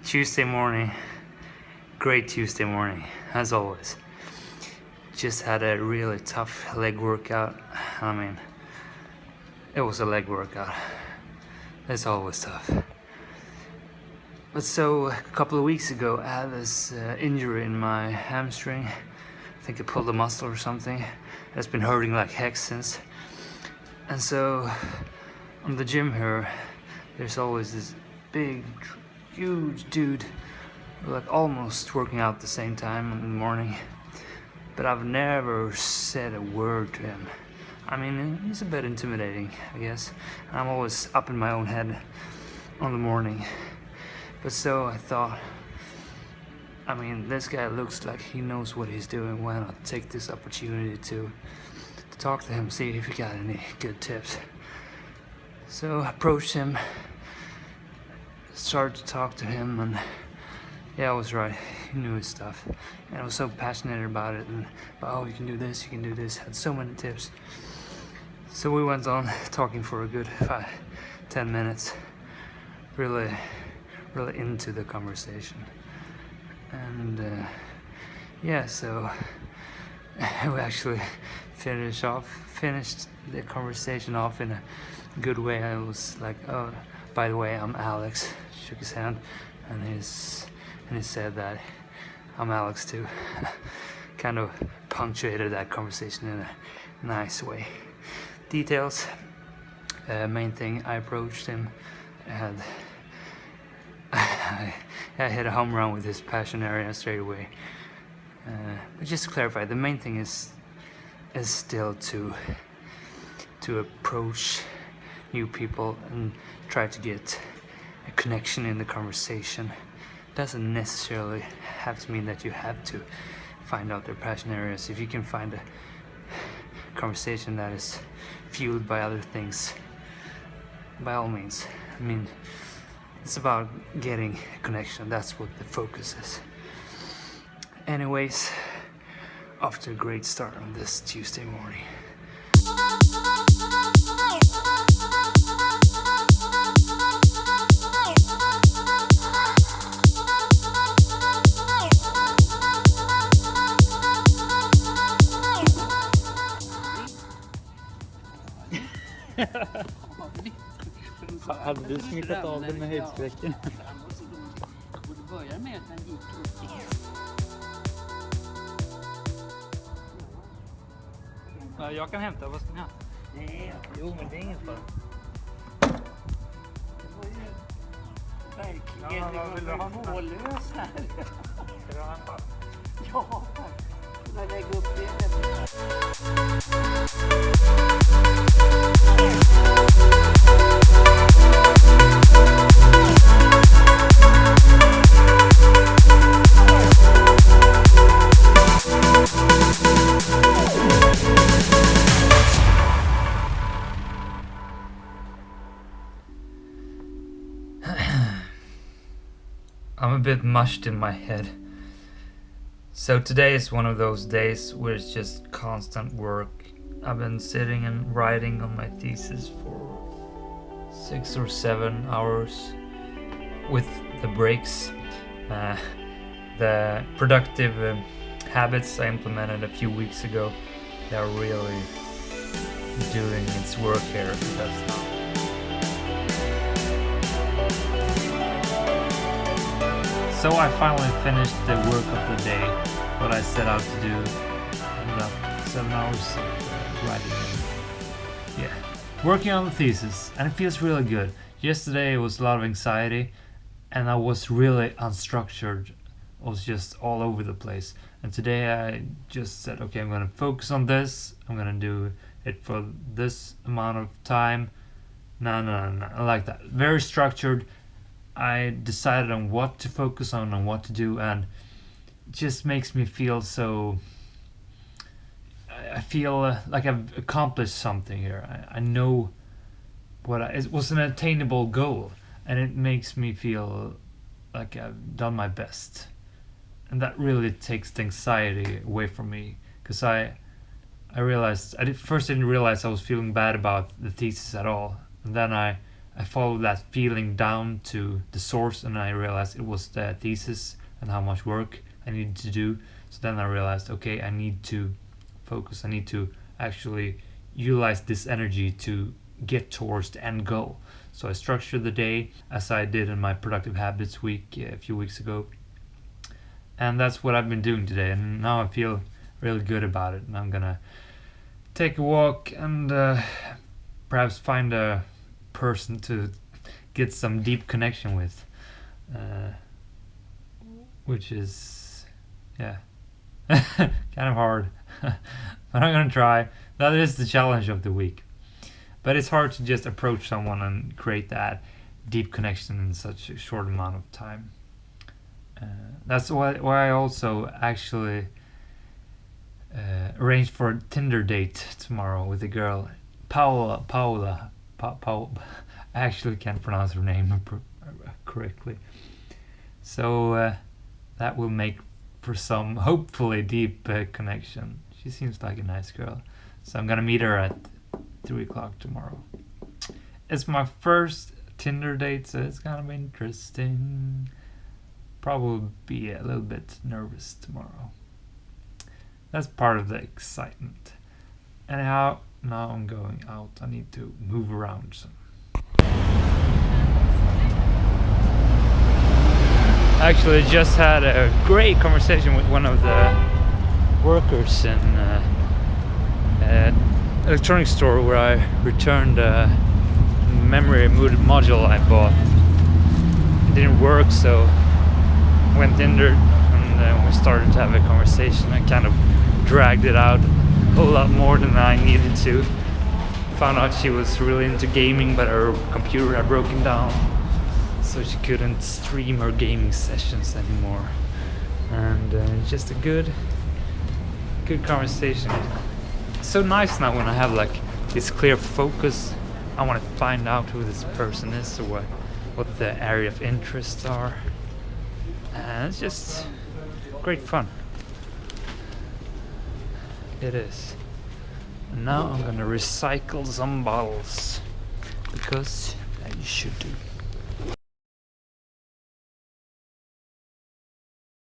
Tuesday morning, great Tuesday morning, as always. Just had a really tough leg workout. I mean, it was a leg workout. It's always tough. But so, a couple of weeks ago, I had this injury in my hamstring. I think I pulled a muscle or something. It's been hurting like heck since. And so, on the gym here, there's always this big, huge dude, like almost working out at the same time in the morning. But I've never said a word to him. I mean, he's a bit intimidating, I guess. I'm always up in my own head on the morning. But so I thought, I mean, this guy looks like he knows what he's doing. Why not take this opportunity to talk to him, see if he got any good tips. So I approached him, started to talk to him, and yeah, I was right. He knew his stuff, and I was so passionate about it. And oh, you can do this, you can do this. Had so many tips. So we went on talking for a good 5-10 minutes, really into the conversation. And yeah, so we actually finished the conversation off in a good way. I was like, oh, by the way, I'm Alex. Shook his hand, and he said that I'm Alex too. Kind of punctuated that conversation in a nice way. Details. Main thing, I approached him. I hit a home run with his passion area straight away. But just to clarify, the main thing is still to approach new people and try to get a connection in the conversation. Doesn't necessarily have to mean that you have to find out their passion areas. If you can find a conversation that is fueled by other things, by all means. I mean, it's about getting a connection. That's what the focus is. Anyways, off to a great start on this Tuesday morning. Hade du smittat av dig med höjdskräcken? Och det börjar med att han gick upp i. Ja, jag kan hämta, vad ska ni ha? Nej, Jo, men det är inget för. det var ju verkligen, Ja, vad vill du ha? mållös här. Ska du ha en par? Ja, när jag lägger upp det. I'm a bit mushed in my head. So today is one of those days where it's just constant work. I've been sitting and writing on my thesis for 6 or 7 hours with the breaks. The productive habits I implemented a few weeks ago, they're really doing its work here. So I finally finished the work of the day, what I set out to do. Ended up 7 hours of writing. Yeah, working on the thesis, and it feels really good. Yesterday it was a lot of anxiety, and I was really unstructured. I was just all over the place. And today I just said, okay, I'm gonna focus on this. I'm gonna do it for this amount of time. No, I like that. Very structured. I decided on what to focus on and what to do, and it just makes me feel so. I feel like I've accomplished something here. I know it was an attainable goal, and it makes me feel like I've done my best, and that really takes the anxiety away from me. Because I realized first I didn't realize I was feeling bad about the thesis at all, and then I I followed that feeling down to the source, and I realized it was the thesis and how much work I needed to do. So then I realized, okay, I need to focus. I need to actually utilize this energy to get towards the end goal. So I structured the day as I did in my Productive Habits week a few weeks ago. And that's what I've been doing today. And now I feel really good about it. And I'm gonna take a walk and perhaps find a person to get some deep connection with. Which is, yeah, kind of hard. But I'm gonna try. That is the challenge of the week. But it's hard to just approach someone and create that deep connection in such a short amount of time. That's why I also actually arranged for a Tinder date tomorrow with a girl, Paula. I actually can't pronounce her name correctly. So that will make for some hopefully deep connection. She seems like a nice girl. So I'm gonna meet her at 3 o'clock tomorrow. It's my first Tinder date, so it's gonna be interesting. Probably be a little bit nervous tomorrow. That's part of the excitement. Anyhow, now I'm going out. I need to move around some. Actually, just had a great conversation with one of the workers in electronics store where I returned a memory module I bought. It didn't work, so I went in there and then we started to have a conversation. I kind of dragged it out a whole lot more than I needed to. Found out she was really into gaming, but her computer had broken down, so she couldn't stream her gaming sessions anymore. And just a good conversation. It's so nice now when I have like this clear focus. I want to find out who this person is or what the area of interests are, and it's just great fun. It is. And now I'm gonna recycle some bottles because you should do.